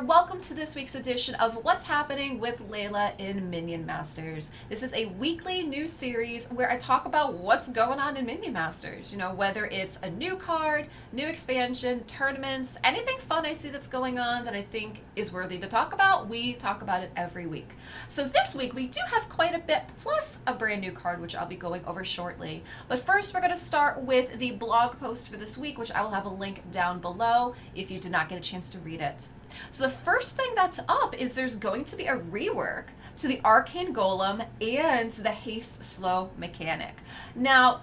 welcome to this week's edition of What's Happening with Leila in Minion Masters. This is a weekly news series where I talk about what's going on in Minion Masters. You know, whether it's a new card, new expansion, tournaments, anything fun I see that's going on that I think is worthy to talk about, we talk about it every week. So this week we do have quite a bit, plus a brand new card, which I'll be going over shortly. But first we're going to start with the blog post for this week, which I will have a link down below if you did not get a chance to read it. So the first thing that's up is there's going to be a rework to the Arcane Golem and the Haste slow mechanic. Now,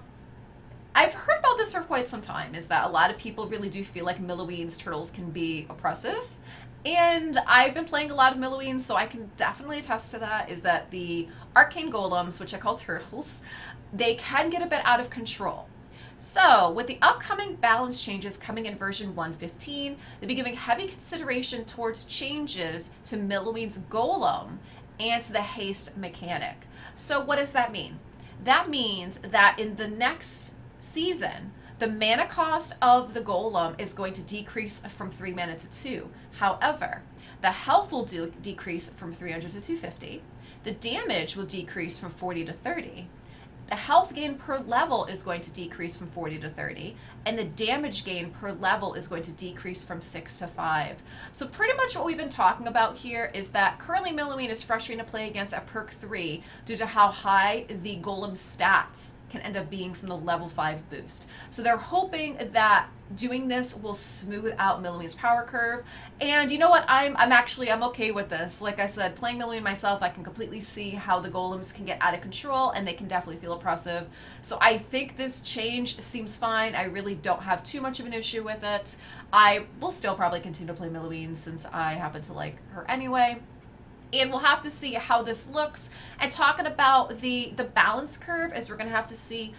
I've heard about this for quite some time, is that a lot of people really do feel like Milloween's turtles can be oppressive. And I've been playing a lot of Milloween, so I can definitely attest to that, is that the Arcane Golems, which I call turtles, they can get a bit out of control. So, with the upcoming balance changes coming in version 1.15, they'll be giving heavy consideration towards changes to Milloween's Golem and to the Haste mechanic. So what does that mean? That means that in the next season, the mana cost of the Golem is going to decrease from 3 mana to 2. However, the health will decrease from 300 to 250. The damage will decrease from 40 to 30. The health gain per level is going to decrease from 40 to 30, and the damage gain per level is going to decrease from 6 to 5. So pretty much what we've been talking about here is that currently Milloween is frustrating to play against at perk 3 due to how high the Golem's stats can end up being from the level 5 boost. So they're hoping that doing this will smooth out Milloween's power curve. And you know what? I'm okay with this. Like I said, playing Milloween myself, I can completely see how the Golems can get out of control and they can definitely feel oppressive. So I think this change seems fine. I really don't have too much of an issue with it. I will still probably continue to play Milloween since I happen to like her anyway. And we'll have to see how this looks. And talking about the balance curve, is we're going to have to see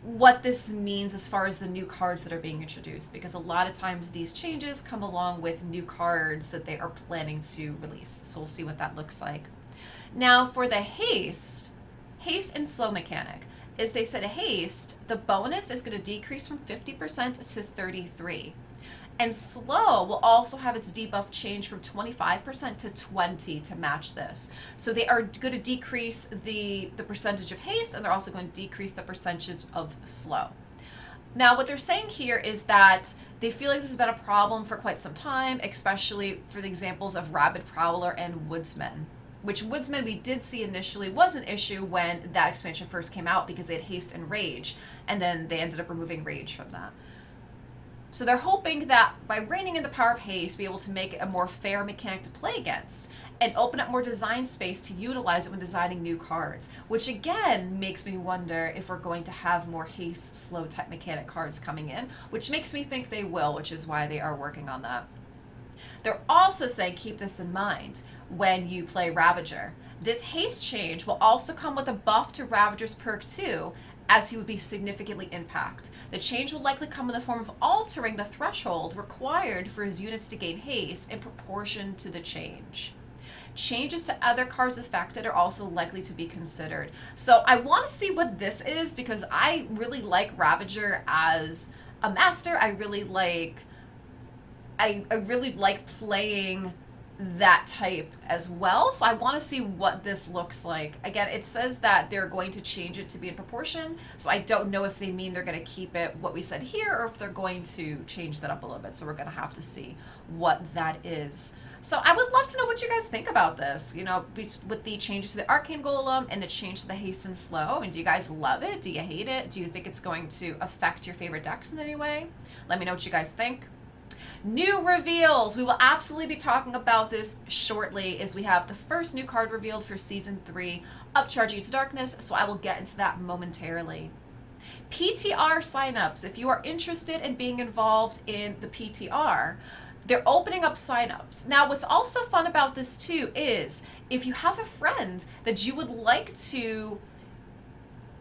what this means as far as the new cards that are being introduced, because a lot of times these changes come along with new cards that they are planning to release. So we'll see what that looks like. Now for the haste and slow mechanic, is they said haste, the bonus is going to decrease from 50% to 33%. And slow will also have its debuff change from 25% to 20% to match this. So they are going to decrease the percentage of haste, and they're also going to decrease the percentage of slow. Now, what they're saying here is that they feel like this has been a problem for quite some time, especially for the examples of Rabid Prowler and Woodsman. Which Woodsman we did see initially was an issue when that expansion first came out because they had haste and rage, and then they ended up removing rage from that. So they're hoping that by reining in the power of haste, be able to make it a more fair mechanic to play against and open up more design space to utilize it when designing new cards, which again makes me wonder if we're going to have more haste slow type mechanic cards coming in, which makes me think they will, which is why they are working on that. They're also saying keep this in mind when you play Ravager. This haste change will also come with a buff to Ravager's perk 2, as he would be significantly impacted. The change will likely come in the form of altering the threshold required for his units to gain haste in proportion to the change. Changes to other cards affected are also likely to be considered. So I want to see what this is, because I really like Ravager as a master. I really like playing that type as well, so I want to see what this looks like. Again, it says that they're going to change it to be in proportion, so I don't know if they mean they're going to keep it what we said here or if they're going to change that up a little bit, so we're going to have to see what that is. So I would love to know what you guys think about this, you know, with the changes to the Arcane Golem and the change to the haste and slow. I mean, do you guys love it? Do you hate it? Do you think it's going to affect your favorite decks in any way? Let me know what you guys think. New reveals. We will absolutely be talking about this shortly, as we have the first new card revealed for Season 3 of Charging Into Darkness, so I will get into that momentarily. Ptr Signups. If you are interested in being involved in the Ptr, they're opening up signups. Now, what's also fun about this too is if you have a friend that you would like to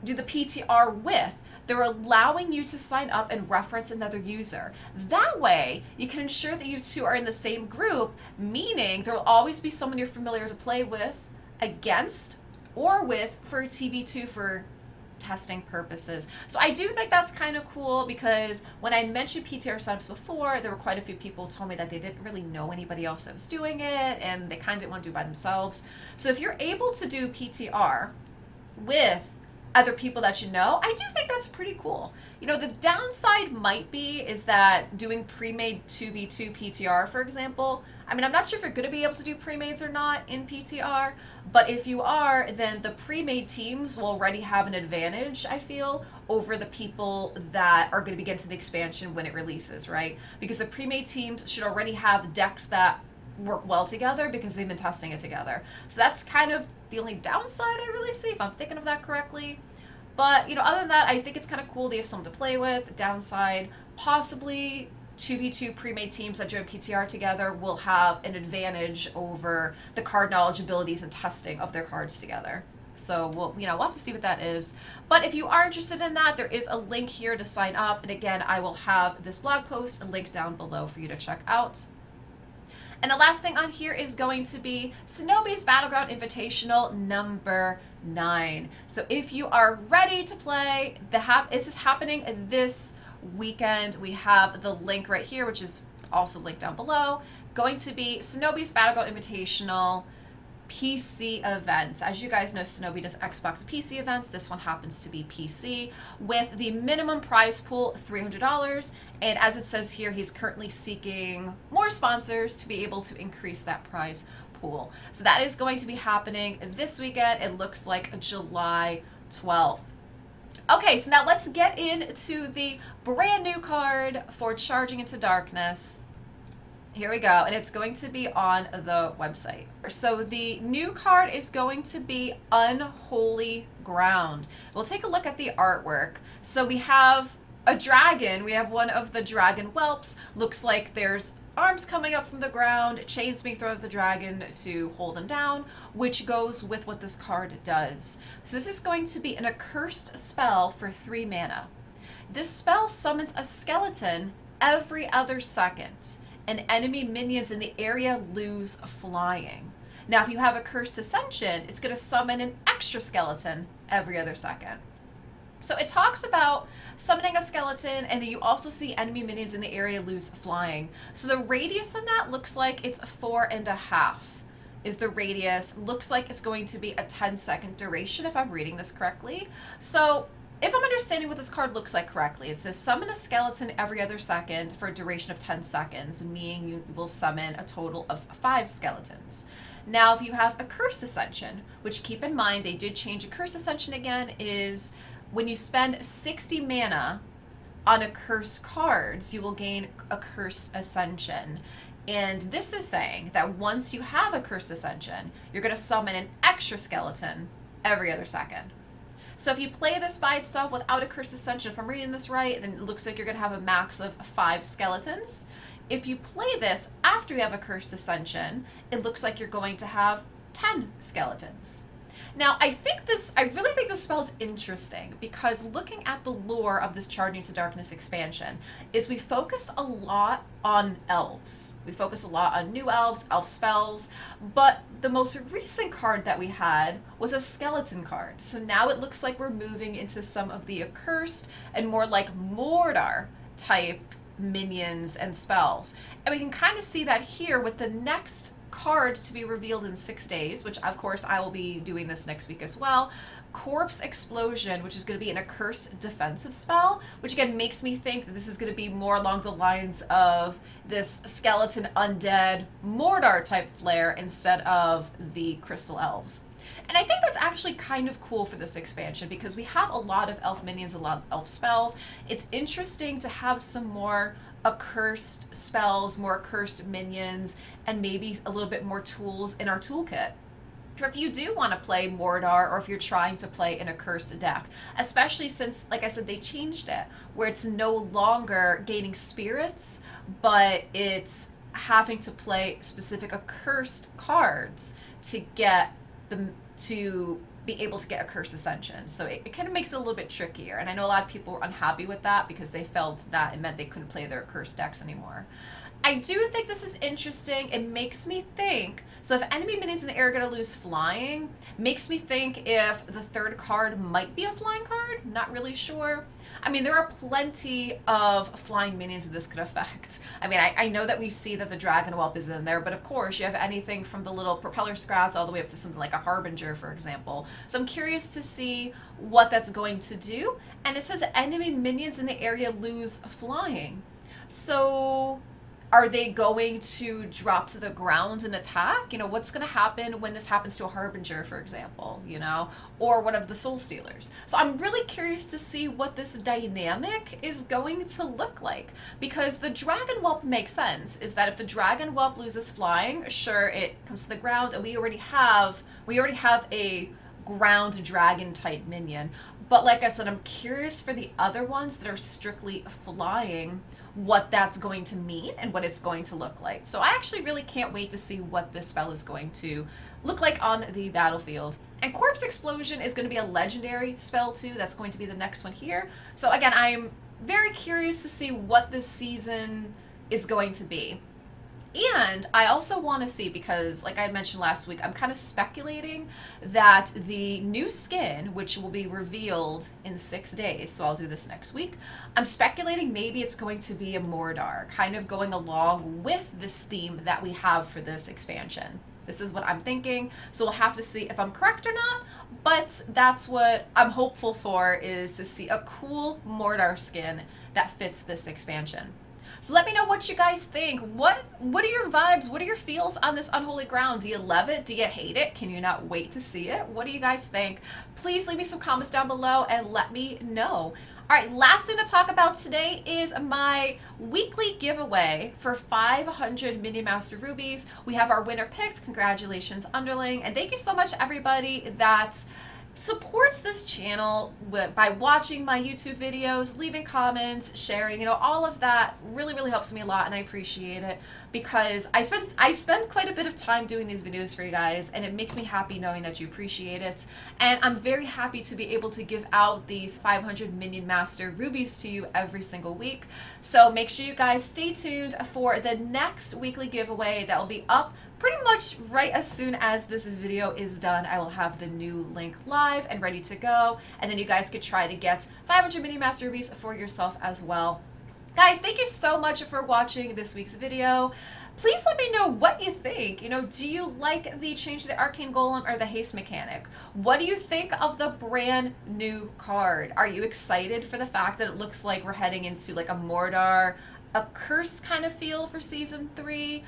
do the Ptr with, they're allowing you to sign up and reference another user. That way, you can ensure that you two are in the same group, meaning there will always be someone you're familiar to play with, against, or with for TV2 for testing purposes. So I do think that's kind of cool, because when I mentioned Ptr Signups before, there were quite a few people who told me that they didn't really know anybody else that was doing it, and they kind of didn't want to do it by themselves. So if you're able to do PTR with other people that you know, I do think that's pretty cool. You know, the downside might be is that doing pre-made 2v2 PTR, for example, I mean, I'm not sure if you're going to be able to do pre-mades or not in PTR, but if you are, then the pre-made teams will already have an advantage, I feel, over the people that are going to be getting to the expansion when it releases, right? Because the pre-made teams should already have decks that work well together because they've been testing it together. So that's kind of the only downside I really see, if I'm thinking of that correctly. But, you know, other than that, I think it's kind of cool. They have something to play with. Downside, possibly 2v2 pre-made teams that join PTR together will have an advantage over the card knowledge, abilities, and testing of their cards together. So we'll have to see what that is. But if you are interested in that, there is a link here to sign up. And again, I will have this blog post, a link down below for you to check out. And the last thing on here is going to be Sinobii's Battleground Invitational number 9. So if you are ready to play, this is happening this weekend. We have the link right here, which is also linked down below. Going to be Sinobii's Battleground Invitational PC events. As you guys know, Sinobii does Xbox and PC events. This one happens to be PC, with the minimum prize pool $300. And as it says here, he's currently seeking more sponsors to be able to increase that prize pool. So that is going to be happening this weekend. It looks like July 12th. Okay, so now let's get into the brand new card for Charging into Darkness. Here we go, and it's going to be on the website. So the new card is going to be Unholy Ground. We'll take a look at the artwork. So we have a dragon. We have one of the dragon whelps. Looks like there's arms coming up from the ground, chains being thrown at the dragon to hold him down, which goes with what this card does. So this is going to be an accursed spell for 3 mana. This spell summons a skeleton every other second, and enemy minions in the area lose flying. Now, if you have a Cursed Ascension, it's going to summon an extra skeleton every other second. So it talks about summoning a skeleton, and then you also see enemy minions in the area lose flying. So the radius on that looks like it's 4.5 is the radius. Looks like it's going to be a 10-second duration, if I'm reading this correctly. So if I'm understanding what this card looks like correctly, it says summon a skeleton every other second for a duration of 10 seconds, meaning you will summon a total of 5 skeletons. Now, if you have a Cursed Ascension, which keep in mind, they did change a Cursed Ascension again, is when you spend 60 mana on accursed cards, you will gain a Cursed Ascension. And this is saying that once you have a Cursed Ascension, you're going to summon an extra skeleton every other second. So if you play this by itself without a Cursed Ascension, if I'm reading this right, then it looks like you're going to have a max of 5 skeletons. If you play this after you have a Cursed Ascension, it looks like you're going to have 10 skeletons. Now, I really think this spell is interesting, because looking at the lore of this Charging to Darkness expansion is we focused a lot on elves. We focused a lot on new elves, elf spells, but the most recent card that we had was a skeleton card. So now it looks like we're moving into some of the accursed and more like Mordor type minions and spells. And we can kind of see that here with the next card to be revealed in 6 days, which of course I will be doing this next week as well. Corpse Explosion, which is going to be an accursed defensive spell, which again makes me think that this is going to be more along the lines of this skeleton undead Mordor type flair instead of the Crystal Elves. And I think that's actually kind of cool for this expansion, because we have a lot of elf minions, a lot of elf spells. It's interesting to have some more accursed spells, more accursed minions, and maybe a little bit more tools in our toolkit. If you do want to play Mordor, or if you're trying to play an accursed deck, especially since, like I said, they changed it, where it's no longer gaining spirits, but it's having to play specific accursed cards to get them to be able to get a Cursed Ascension. So it kind of makes it a little bit trickier. And I know a lot of people were unhappy with that because they felt that it meant they couldn't play their cursed decks anymore. I do think this is interesting. It makes me think. So if enemy minions in the air are going to lose flying, makes me think if the third card might be a flying card. Not really sure. I mean, there are plenty of flying minions that this could affect. I mean, I know that we see that the Dragon Whelp is in there, but of course you have anything from the little propeller scraps all the way up to something like a Harbinger, for example. So I'm curious to see what that's going to do. And it says enemy minions in the area lose flying. So are they going to drop to the ground and attack? You know, what's going to happen when this happens to a Harbinger, for example, you know, or one of the Soul Stealers? So I'm really curious to see what this dynamic is going to look like, because the Dragon Whelp makes sense, is that if the Dragon Whelp loses flying, sure, it comes to the ground, and we already have a ground dragon type minion. But like I said, I'm curious for the other ones that are strictly flying, what that's going to mean and what it's going to look like. So I actually really can't wait to see what this spell is going to look like on the battlefield. And Corpse Explosion is going to be a legendary spell too. That's going to be the next one here. So again, I'm very curious to see what this season is going to be. And I also want to see, because like I had mentioned last week, I'm kind of speculating that the new skin, which will be revealed in 6 days, so I'll do this next week, I'm speculating maybe it's going to be a Mordar, kind of going along with this theme that we have for this expansion. This is what I'm thinking, so we'll have to see if I'm correct or not, but that's what I'm hopeful for, is to see a cool Mordar skin that fits this expansion. So let me know what you guys think. What are your vibes? What are your feels on this Unholy Ground? Do you love it? Do you hate it? Can you not wait to see it? What do you guys think? Please leave me some comments down below and let me know. All right, last thing to talk about today is my weekly giveaway for 500 Minion Master Rubies. We have our winner picked. Congratulations, Underling. And thank you so much, everybody that supports this channel by watching my YouTube videos, leaving comments, sharing, you know, all of that really helps me a lot, and I appreciate it, because I spend quite a bit of time doing these videos for you guys, and it makes me happy knowing that you appreciate it. And I'm very happy to be able to give out these 500 Minion Master Rubies to you every single week. So make sure you guys stay tuned for the next weekly giveaway that will be up pretty much right as soon as this video is done. I will have the new link live and ready to go, and then you guys could try to get 500 Minion Master Rubies for yourself as well. Guys, thank you so much for watching this week's video. Please let me know what you think. You know, do you like the change to the Arcane Golem or the haste mechanic? What do you think of the brand new card? Are you excited for the fact that it looks like we're heading into like a Mordar, a curse kind of feel for season 3?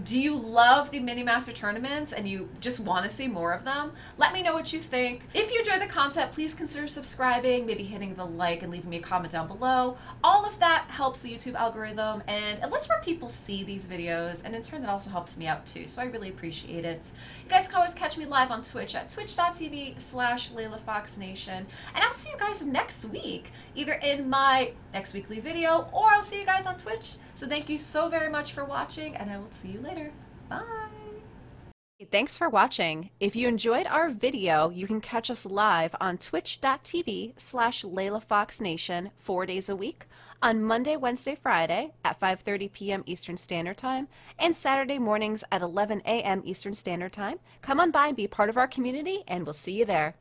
Do you love the Mini Master tournaments and you just want to see more of them? Let me know what you think. If you enjoy the content, please consider subscribing, maybe hitting the like and leaving me a comment down below. All of that helps the YouTube algorithm, and it lets more people see these videos, and in turn that also helps me out too, so I really appreciate it. You guys can always catch me live on Twitch at twitch.tv/LeilaFoxNation, and I'll see you guys next week, either in my next weekly video, or I'll see you guys on Twitch. So thank you so very much for watching, and I will see you later. Bye. Thanks for watching. If you enjoyed our video, you can catch us live on twitch.tv/LeilaFoxNation 4 days a week, on Monday, Wednesday, Friday at 5:30 p.m. Eastern Standard Time, and Saturday mornings at 11 a.m. Eastern Standard Time. Come on by and be part of our community, and we'll see you there.